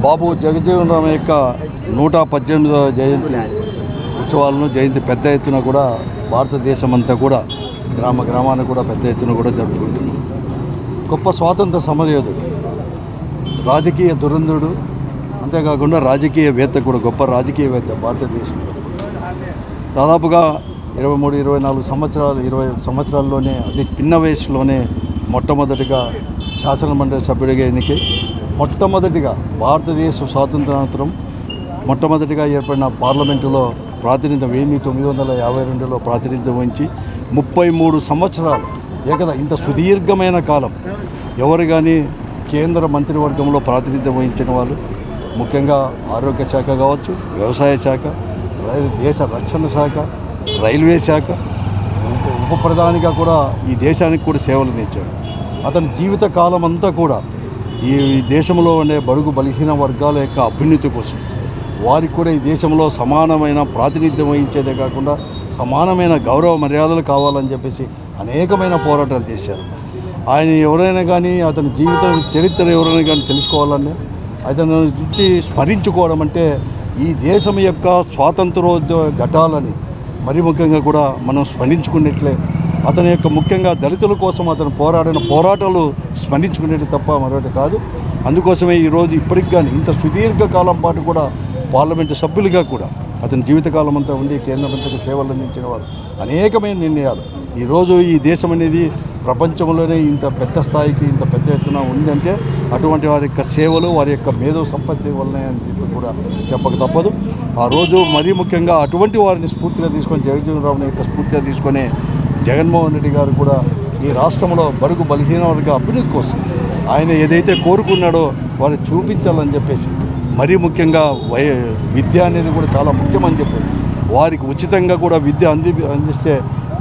బాబు జగజ్జీవన్ రామ్ యొక్క 118వ జయంతి ఉత్సవాలను జయంతి పెద్ద ఎత్తున కూడా భారతదేశం అంతా కూడా గ్రామాన్ని కూడా పెద్ద ఎత్తున కూడా జరుపుకుంటున్నాం. గొప్ప స్వాతంత్ర సమరయోధుడు, రాజకీయ దురంధుడు, అంతేకాకుండా రాజకీయవేత్త కూడా, గొప్ప రాజకీయవేత్త. భారతదేశంలో దాదాపుగా 23-24 సంవత్సరాలు, 20 సంవత్సరాల్లోనే అతి చిన్న వయసులోనే మొట్టమొదటిగా శాసనమండలి సభ్యుడిగా ఎన్నికై మొట్టమొదటిగా భారతదేశ స్వాతంత్రానంతరం మొట్టమొదటిగా ఏర్పడిన పార్లమెంటులో ప్రాతినిధ్యం 1952లో ప్రాతినిధ్యం వహించి 33 సంవత్సరాలు ఏకదా ఇంత సుదీర్ఘమైన కాలం ఎవరు కానీ కేంద్ర మంత్రివర్గంలో ప్రాతినిధ్యం వహించిన వాళ్ళు, ముఖ్యంగా ఆరోగ్య శాఖ కావచ్చు, వ్యవసాయ శాఖ, దేశ రక్షణ శాఖ, రైల్వే శాఖ, ఉప ప్రధానిగా కూడా ఈ దేశానికి కూడా సేవలు అందించాడు. అతని జీవిత కాలం అంతా కూడా ఈ దేశంలో ఉండే బడుగు బలహీన వర్గాల యొక్క అభ్యున్నతి కోసం, వారికి కూడా ఈ దేశంలో సమానమైన ప్రాతినిధ్యం వహించేదే కాకుండా సమానమైన గౌరవ మర్యాదలు కావాలని చెప్పేసి అనేకమైన పోరాటాలు చేశారు. ఆయన ఎవరైనా కానీ అతని జీవితం చరిత్ర ఎవరైనా కానీ తెలుసుకోవాలని, అతని నుంచి స్మరించుకోవడం అంటే ఈ దేశం యొక్క స్వాతంత్రోద్యమ ఘటాలని మరి ముఖ్యంగా కూడా మనం స్మరించుకున్నట్లే. అతని యొక్క ముఖ్యంగా దళితుల కోసం అతను పోరాడిన పోరాటాలు స్మరించుకునేది తప్ప మరొకటి కాదు. అందుకోసమే ఈరోజు ఇప్పటికి కానీ ఇంత సుదీర్ఘకాలం పాటు కూడా పార్లమెంటు సభ్యులుగా కూడా అతని జీవితకాలం అంతా ఉండి కేంద్ర మంత్రికి సేవలు అందించిన వారు. అనేకమైన నిర్ణయాలు ఈరోజు ఈ దేశం అనేది ప్రపంచంలోనే ఇంత పెద్ద స్థాయికి ఇంత పెద్ద ఎత్తున ఉందంటే అటువంటి వారి యొక్క సేవలు, వారి యొక్క మేధో సంపత్తి వల్లనే అని చెప్పి కూడా చెప్పక తప్పదు. ఆ రోజు మరీ ముఖ్యంగా అటువంటి వారిని స్ఫూర్తిగా తీసుకొని, జగజ్జీవన్ రామ్ యొక్క స్ఫూర్తిగా తీసుకొని జగన్మోహన్ రెడ్డి గారు కూడా ఈ రాష్ట్రంలో బడుగు బలహీన వర్గ అభివృద్ధి కోసం ఆయన ఏదైతే కోరుకున్నాడో వారిని చూపించాలని చెప్పేసి, మరీ ముఖ్యంగా విద్య అనేది కూడా చాలా ముఖ్యమని చెప్పేసి వారికి ఉచితంగా కూడా విద్య అందిస్తే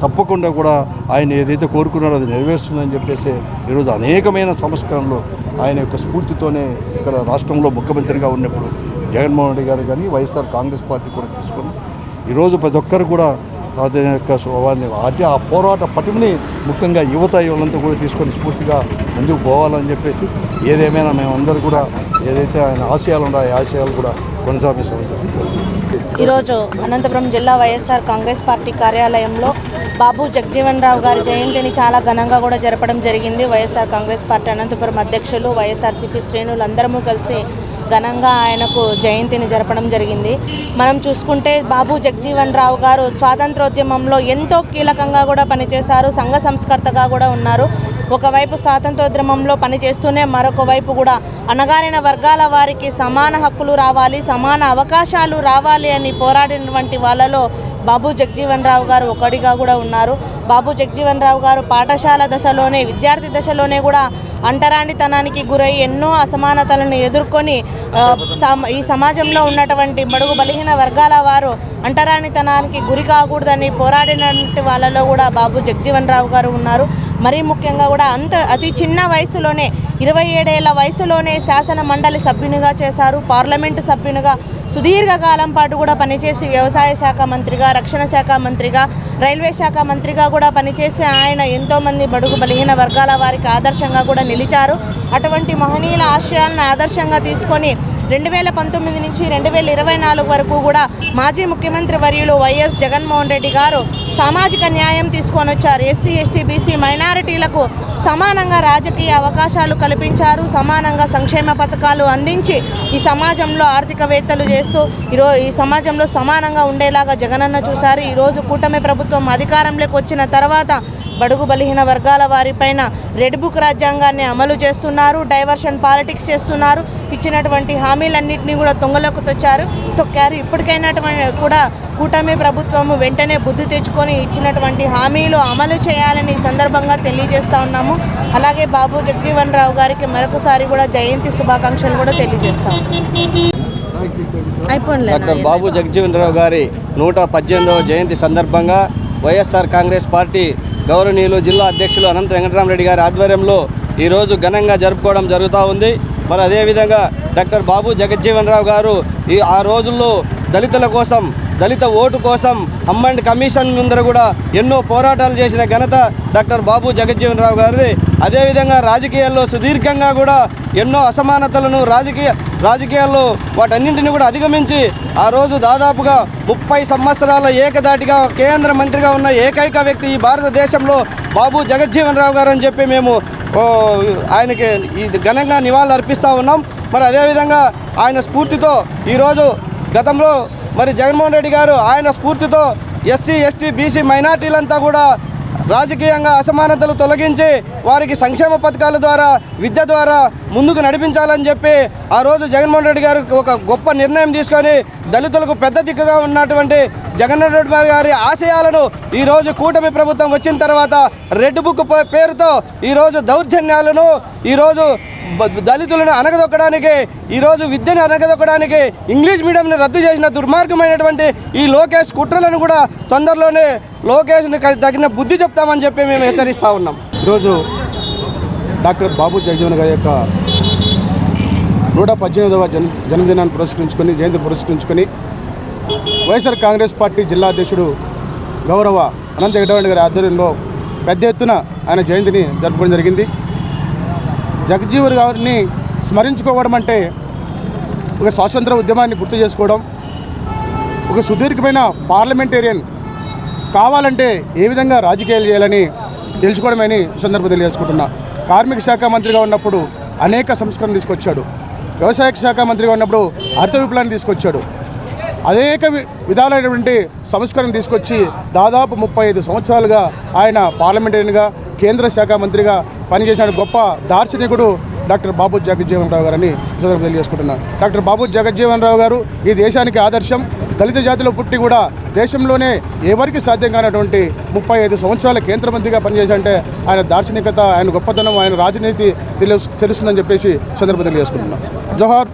తప్పకుండా కూడా ఆయన ఏదైతే కోరుకున్నాడో అది నెరవేరుస్తుందని చెప్పేసి ఈరోజు అనేకమైన సంస్కరణలు ఆయన యొక్క స్ఫూర్తితోనే ఇక్కడ రాష్ట్రంలో ముఖ్యమంత్రిగా ఉన్నప్పుడు జగన్మోహన్ రెడ్డి గారు కానీ వైఎస్ఆర్ కాంగ్రెస్ పార్టీ కూడా తీసుకొని ఈరోజు ప్రతి ఒక్కరు కూడా అతని యొక్క వారిని అంటే ఆ పోరాట పటిమని ముఖ్యంగా యువలంతా కూడా తీసుకొని స్ఫూర్తిగా ముందుకు పోవాలని చెప్పేసి ఏదేమైనా మేమందరూ కూడా ఏదైతే ఆయన ఆశయాలు ఉన్నాయో ఆ ఆశయాలు కూడా కొనసాగిస్తామని చెప్పి ఈరోజు అనంతపురం జిల్లా వైఎస్ఆర్ కాంగ్రెస్ పార్టీ కార్యాలయంలో బాబు జగజ్జీవన్ రామ్ గారి జయంతిని చాలా ఘనంగా కూడా జరపడం జరిగింది. వైఎస్ఆర్ కాంగ్రెస్ పార్టీ అనంతపురం అధ్యక్షులు, వైఎస్ఆర్సీపీ శ్రేణులు అందరము కలిసి ఘనంగా ఆయనకు జయంతిని జరపడం జరిగింది. మనం చూసుకుంటే బాబు జగజ్జీవన్ రామ్ గారు స్వాతంత్రోద్యమంలో ఎంతో కీలకంగా కూడా పనిచేశారు, సంఘ సంస్కర్తగా కూడా ఉన్నారు. ఒకవైపు స్వాతంత్రోద్యమంలో పనిచేస్తూనే మరొక వైపు కూడా అణగారిన వర్గాల వారికి సమాన హక్కులు రావాలి, సమాన అవకాశాలు రావాలి అని పోరాడినటువంటి వాళ్ళలో బాబు జగజ్జీవన్ రామ్ గారు ఒకటిగా కూడా ఉన్నారు. బాబు జగజ్జీవన్ రామ్ గారు పాఠశాల దశలోనే, విద్యార్థి దశలోనే కూడా అంటరానితనానికి గురై ఎన్నో అసమానతలను ఎదుర్కొని ఈ సమాజంలో ఉన్నటువంటి బడుగు బలహీన వర్గాల వారు అంటరానితనానికి గురి కాకూడదని పోరాడినటువంటి వాళ్ళలో కూడా బాబు జగజ్జీవన్ రామ్ గారు ఉన్నారు. మరీ ముఖ్యంగా కూడా అతి చిన్న వయసులోనే 27 ఏళ్ల వయసులోనే శాసన మండలి సభ్యునిగా చేశారు. పార్లమెంటు సభ్యునిగా సుదీర్ఘకాలం పాటు కూడా పనిచేసి వ్యవసాయ శాఖ మంత్రిగా, రక్షణ శాఖ మంత్రిగా, రైల్వే శాఖ మంత్రిగా కూడా పనిచేసి ఆయన ఎంతోమంది బడుగు బలహీన వర్గాల వారికి ఆదర్శంగా కూడా నిలిచారు. అటువంటి మహనీయుల ఆశయాలను ఆదర్శంగా తీసుకొని 2019 నుంచి 2024 వరకు కూడా మాజీ ముఖ్యమంత్రి వర్యులు వైఎస్ జగన్మోహన్ రెడ్డి గారు సామాజిక న్యాయం తీసుకొని వచ్చారు. ఎస్సీ, ఎస్టీ, బీసీ మైనారిటీలకు సమానంగా రాజకీయ అవకాశాలు కల్పించారు. సమానంగా సంక్షేమ పథకాలు అందించి ఈ సమాజంలో ఆర్థికవేత్తలు చేస్తూ ఈ సమాజంలో సమానంగా ఉండేలాగా జగనన్న చూశారు. ఈరోజు కూటమి ప్రభుత్వం అధికారంలోకి వచ్చిన తర్వాత బడుగు బలహీన వర్గాల వారిపైన రెడ్ బుక్ రాజ్యాంగాన్ని అమలు చేస్తున్నారు, డైవర్షన్ పాలిటిక్స్ చేస్తున్నారు. ఇచ్చినటువంటి హామీలన్నింటినీ కూడా తొక్కారు. ఇప్పటికైనా కూడా కూటమి ప్రభుత్వము వెంటనే బుద్ధి తెచ్చుకొని ఇచ్చినటువంటి హామీలు అమలు చేయాలని ఈ సందర్భంగా తెలియజేస్తూ ఉన్నాము. అలాగే బాబు జగజ్జీవన్ రామ్ గారికి మరొకసారి కూడా జయంతి శుభాకాంక్షలు కూడా తెలియజేస్తాము. డాక్టర్ బాబు జగజ్జీవన్ రామ్ గారి 118వ జయంతి సందర్భంగా వైఎస్ఆర్ కాంగ్రెస్ పార్టీ గౌరవనీయులు జిల్లా అధ్యక్షులు అనంత వెంకటరామరెడ్డి గారి ఆధ్వర్యంలో ఈరోజు ఘనంగా జరుపుకోవడం జరుగుతూ ఉంది. మరి అదేవిధంగా డాక్టర్ బాబు జగజ్జీవన్ రామ్ గారు ఆ రోజుల్లో దళితుల కోసం దళిత ఓటు కోసం అమ్మండి కమిషన్ ముందర కూడా ఎన్నో పోరాటాలు చేసిన ఘనత డాక్టర్ బాబు జగజ్జీవన్ రావు గారిది. అదేవిధంగా రాజకీయాల్లో సుదీర్ఘంగా కూడా ఎన్నో అసమానతలను రాజకీయాల్లో వాటన్నింటినీ కూడా అధిగమించి ఆ రోజు దాదాపుగా 30 సంవత్సరాల ఏకదాటిగా కేంద్ర మంత్రిగా ఉన్న ఏకైక వ్యక్తి ఈ భారతదేశంలో బాబు జగజ్జీవన్ రావు గారు అని చెప్పి మేము ఆయనకి ఘనంగా నివాళులు అర్పిస్తూ ఉన్నాం. మరి అదేవిధంగా ఆయన స్ఫూర్తితో ఈరోజు గతంలో మరి జగన్మోహన్ రెడ్డి గారు ఆయన స్ఫూర్తితో ఎస్సీ ఎస్టీ బీసీ మైనార్టీలంతా కూడా రాజకీయంగా అసమానతలు తొలగించి వారికి సంక్షేమ పథకాల ద్వారా విద్య ద్వారా ముందుకు నడిపించాలని చెప్పి ఆ రోజు జగన్మోహన్ రెడ్డి గారు ఒక గొప్ప నిర్ణయం తీసుకొని దళితులకు పెద్ద దిక్కుగా ఉన్నటువంటి జగన్మోహన్ రెడ్డి గారి ఆశయాలను ఈరోజు కూటమి ప్రభుత్వం వచ్చిన తర్వాత రెడ్ బుక్ పేరుతో ఈరోజు దౌర్జన్యాలను ఈరోజు దళితులను అనగదొక్కడానికి ఈరోజు విద్యను అనగదొక్కడానికి ఇంగ్లీష్ మీడియంని రద్దు చేసిన దుర్మార్గమైనటువంటి ఈ లోకేష్ కుట్రలను కూడా తొందరలోనే లోకేష్ని తగిన బుద్ధి చెప్తామని చెప్పి మేము హెచ్చరిస్తూ ఉన్నాం. ఈరోజు డాక్టర్ బాబు జగజ్జీవన్ గారి యొక్క 118వ జన్మదినాన్ని పురస్కరించుకొని జయంతి పురస్కరించుకొని వైఎస్ఆర్ కాంగ్రెస్ పార్టీ జిల్లా అధ్యక్షుడు గౌరవ అనంత వెంకటరెడ్డి గారి ఆధ్వర్యంలో పెద్ద ఎత్తున ఆయన జయంతిని జరుపుకోవడం జరిగింది. జగజ్జీవన్ గారిని స్మరించుకోవడం అంటే ఒక స్వాతంత్ర ఉద్యమాన్ని గుర్తు చేసుకోవడం, ఒక సుదీర్ఘమైన పార్లమెంటేరియన్ కావాలంటే ఏ విధంగా రాజకీయాలు చేయాలని తెలుసుకోవడమని ఈ సందర్భంగా తెలియజేసుకుంటున్నా. కార్మిక శాఖ మంత్రిగా ఉన్నప్పుడు అనేక సంస్కరణలు తీసుకొచ్చాడు. వ్యవసాయ శాఖ మంత్రిగా ఉన్నప్పుడు హరిత విప్లవాన్ని తీసుకొచ్చాడు. అనేక విధాలైనటువంటి సంస్కరణ తీసుకొచ్చి దాదాపు 35 సంవత్సరాలుగా ఆయన పార్లమెంటరీగా కేంద్ర శాఖ మంత్రిగా పనిచేసిన గొప్ప దార్శనికుడు డాక్టర్ బాబు జగజ్జీవన్ రావు గారని ఈ సందర్భంగా తెలియజేసుకుంటున్నాను. డాక్టర్ బాబు జగజ్జీవన్ రావు గారు ఈ దేశానికి ఆదర్శం. దళిత జాతిలో పుట్టి కూడా దేశంలోనే ఎవరికి సాధ్యం కానటువంటి 35 సంవత్సరాల కేంద్ర మంత్రిగా పనిచేశారంటే ఆయన దార్శనికత, ఆయన గొప్పతనం, ఆయన రాజనీతి తెలుస్తుందని చెప్పేసి సందర్భంగా తెలియజేసుకుంటున్నాం. జోహార్